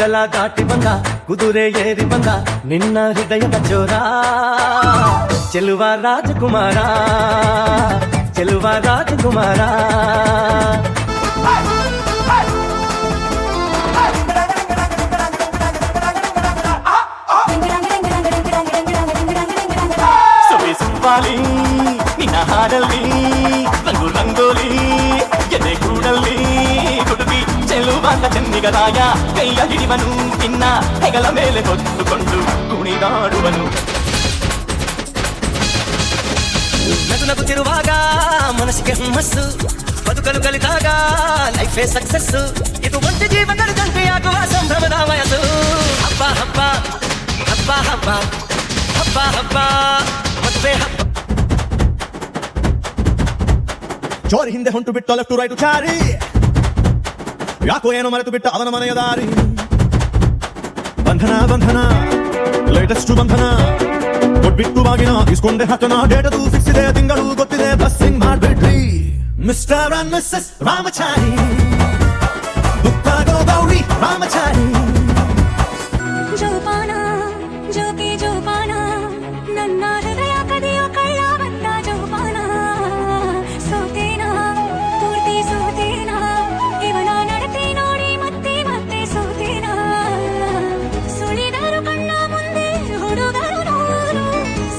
ಕಡಲ ದಾಟಿ ಬಂದ ಕುದುರೆ ಏರಿ ಬಂದ ನಿನ್ನ ಹೃದಯದ ಚೋರ ಚೆಲುವ ರಾಜಕುಮಾರ ಚೆಲುವ ರಾಜಕುಮಾರ ಸುವಾಲಿ ನಿನ್ನ ಹಾಡಲ್ಲಿ ರಂಗು ರಂಗೋಲಿ ಎದೆ ಕೂಡಲ್ಲಿ ಕುಡುಬಿ ಚೆಲುವಾದ ಚೆನ್ನಿಗರಾಯ ಕೈಯ ಹಿಡಿವನು ನಿನ್ನ ಹೆಗಲ ಮೇಲೆ ಹೊತ್ತುಕೊಂಡು ಕುಣಿದಾಡುವನು ನಗು ನಗುತ್ತಿರುವಾಗ ಮನಸ್ಸಿಗೆ ಹುಮ್ಮಸ್ಸು ಬದುಕಲು ಕಲಿತಾಗ ಲೈಫೇ ಸಕ್ಸಸ್ ಇದು ಒಂದು ಜೀವನದ ಗಂಟೆಯಾಗುವ ಸಂಭ್ರಮದ ವಯಸ್ಸು ಹಬ್ಬ ಹಬ್ಬ ಹಬ್ಬ ಹಬ್ಬ ಹಬ್ಬ ಹಬ್ಬ ಮದುವೆ ಹಬ್ಬ ಜೋರಿ ಹಿಂದೆ ಹೊಂಟು ಬಿಟ್ಟು ಲೆಫ್ಟ್ ರೈಟ್ ಚಾರಿ ಯಾಕೋ ಏನೋ ಮರೆತು ಬಿಟ್ಟ ಅವನ ಮನೆಯ ದಾರಿ ಬಂಧನ ಬಂಧನ ಲೇಟೆಸ್ಟ್ ಬಂಧನ ಕೊಟ್ಬಿಟ್ಟು ಬಾಗಿನ ಇಸ್ಕೊಂಡೆ ಹಾಕನ ಡೇಟದು ಫಿಕ್ಸ್ ಇದೆ ತಿಂಗಳು ಗೊತ್ತಿದೆ ಬಸ್ಸಿಂಗ್ ಮಾಡ್ಬಿಟ್ರಿ ಮಿಸ್ಟರ್ ಅಂಡ್ ಮಿಸ್ಸಸ್ ರಾಮಚಾರಿ ದುಃಖಾಗೋ ಗೌರಿ ರಾಮಚಾರಿ ಜೋಪಾನ ಜೋಗಿ ಜೋಪಾನ ನನ್ನ ಹೃದಯ ಕದಿಯೋ ಕಳ್ಳ ಬಂದ ಜೋಪಾನ ಸೋತೇನಾ ಪೂರ್ತಿ ಸೋತೇನಾ ಇವನ ನಡತೆ ನೋಡಿ ಮತ್ತೆ ಮತ್ತೆ ಸೋತೇನಾ ಸುಳಿದರು ಕಣ್ಣ ಮುಂದೆ ಹುಡುಗರು ನೂರು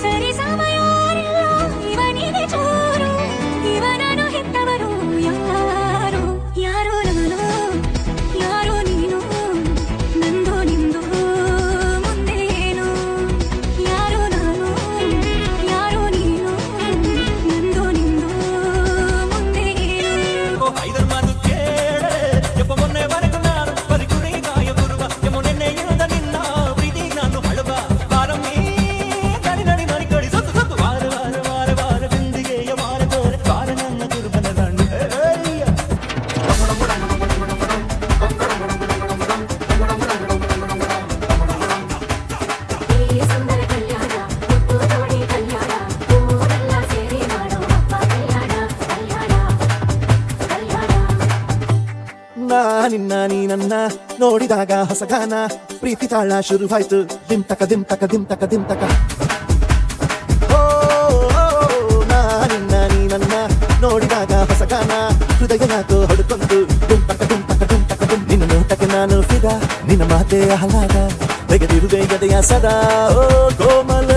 ಸರಿ ಸಮಯ ಇವನಿಗೆ ಚೂರು ಇವನನ್ನು ಹೆತ್ತವರು ಯಾರು ಯಾರೋ ನಾನು ಯಾರೋ ನೀನು ನಂದು ನಿಂದು ಮುಂದೆ ಏನು ಯಾರೋ ನಾನು ಯಾರೋ ನೀನು ನಂದು ನಿಂದು ಮುಂದೆ ಏನು ಐದರ್ ಮಾತು ಕೇಳ ಎಪ್ಪ ಮೊನ್ನೆವರೆಗೂ ನಾನು ಬರಿಗುಡಿ ಗಾಯ ಬರುವ ಎಮ್ಮ ನೆನ್ನೆ ಇಳಿದ ನಿನ್ನ ಪ್ರೀತಿ ನಾನು ಹಳವ ಬಾರಮ್ಮಿ ನಡಿ ನಡಿ ನಡಿ ಕಡಿ ಸತ್ತು ಸತ್ತು ವಾರ ವಾರ ವಾರ ವಾರ ಬಿಂದಿಗೆಯ ವಾರ ತೋರೆ ವಾರ ನನ್ನ ದುರ್ಬಲ ದಂಡು ಸುಂದರ ಕಲ್ಯಾಣ ಮುತ್ತು ಜೋಡಿ ಕಲ್ಯಾಣ ಊರೆಲ್ಲ ಸೇರಿ ಮಾಡೋ ಹಬ್ಬ ಕಲ್ಯಾಣ ಕಲ್ಯಾಣ ಕಲ್ಯಾಣ ನಿನ್ನ ನೀ ನನ್ನ ನೋಡಿದಾಗ ಹೊಸಗಾನ ಪ್ರೀತಿ ತಾಳ ಶುರುವಾಯ್ತು ದಿಂತಕ ದಿಂತಕ ದಿಂತಕ ದಿಂತಕ ಓ ನಿನ್ನ ನೀ ನನ್ನ ನೋಡಿದಾಗ ಹೊಸಗಾನ ಹೃದಯ ಯಾಕೋ ಹೊಡ್ಕೊಂಡು ದುಂತಕ ದುಂತಕ ದುಂತಕ ದುಂ ನಿನ್ನ ನೋಟಕ್ಕೆ ನಾನು ಫಿದ ನಿನ್ನ ಮಾತೆ ಆಹ್ಲಾದ ತೆಗೆದಿರುವೆ ಎದೆಯ ಸದಾ ಓ ಕೋಮಲ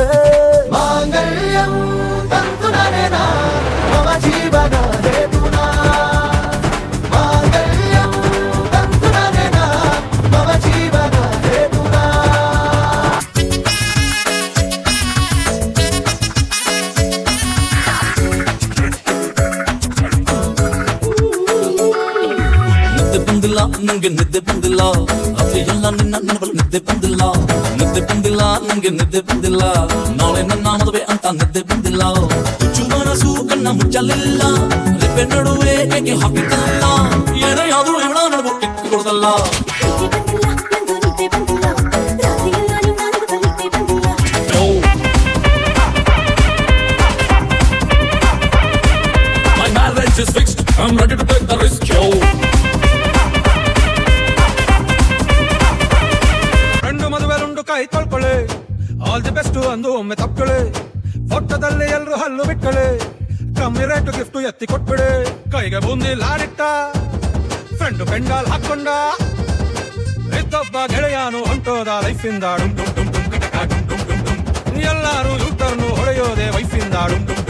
ಮಾಂಗಲ್ಯಂ ತಂತು ನರೇನ ಮಮ ಜೀವನ ಹೇತುನಾ ಮಾಂಗಲ್ಯಂ ತಂತು ನರೇನ ಮಮ ಜೀವನ ಹೇತುನಾ ನಿದ್ದೆ ಬಂದಿಲ್ಲ ನಂಗೆ ನಿದ್ದೆ ಬಂದಿಲ್ಲ ರಾತ್ರಿ ಎಲ್ಲ ನಿನ್ನ ನೆನಪಲ್ಲಿ ನಿದ್ದೆ ಬಂದಿಲ್ಲ ನಿದ್ದೆ ಬಂದಿಲ್ಲ ನಂಗೆ ನಿದ್ದೆ ಬಂದಿಲ್ಲ ನಾಳೆ ನನ್ನ ಮದುವೆ ಅಂತ ನಿದ್ದೆ ಬಂದಿಲ್ಲ ಹುಚ್ಚು ಮನಸ್ಸು ಕಣ್ಣ ಮುಚ್ಚಲಿಲ್ಲ ರೆಪ್ಪೆ ನಡುವೆ ಏಕೆ ಹಾಕಿದ್ದಲ್ಲ ಏನೇ ಯಾವ್ದು ಇವಳ ನಡುವು ಇಟ್ಟುಕೊಡದಲ್ಲ ನಿದ್ದೆ ಬಂದಿಲ್ಲ ನಂದು ನಿದ್ದೆ ಬಂದಿಲ್ಲ ರಾತ್ರಿಯೆಲ್ಲ ನಿನ್ನ ನನಗೂ ನಿದ್ದೆ ಬಂದಿಲ್ಲ My marriage is fixed, I'm ready to take the risk, yo. Friend ಮದುವೆರುಂಡು ಕೈ ತೊಳ್ಕೊಳ್ಳಿ ಆಲ್ ದಿ ಬೆಸ್ಟ್ ಅಂದು ಒಮ್ಮೆ ತಪ್ಕೊಳ್ಳಿ ಫೋಟೋದಲ್ಲಿ ಎಲ್ರು ಹಲ್ಲು ಬಿಟ್ಕೊಳ್ಳಿ ಕಮ್ಮಿ ರೇಟು ಗಿಫ್ಟ್ ಎತ್ತಿ ಕೊಟ್ಬಿಡಿ ಕೈಗೆ ಬೂಂದಿ ಲಾಡಿಟ್ಟ ಫ್ರೆಂಡು ಪೆಂಡಾಲ್ ಹಾಕೊಂಡ ಇದ್ದೊಬ್ಬ ಗೆಳೆಯಾನು ಹೊಂಟೋದ ಲೈಫಿಂದ ಡುಮ್ ಡುಮ್ ಡುಮ್ ಡುಮ್ ಕಟಕ ಡುಮ್ ಡುಮ್ ಡುಮ್ ಡುಮ್ ಎಲ್ಲಾರು ಯೂಟರ್ನು ಹೊಡೆಯೋದೆ ವೈಫಿಂದ ಡುಮ್ ಡುಮ್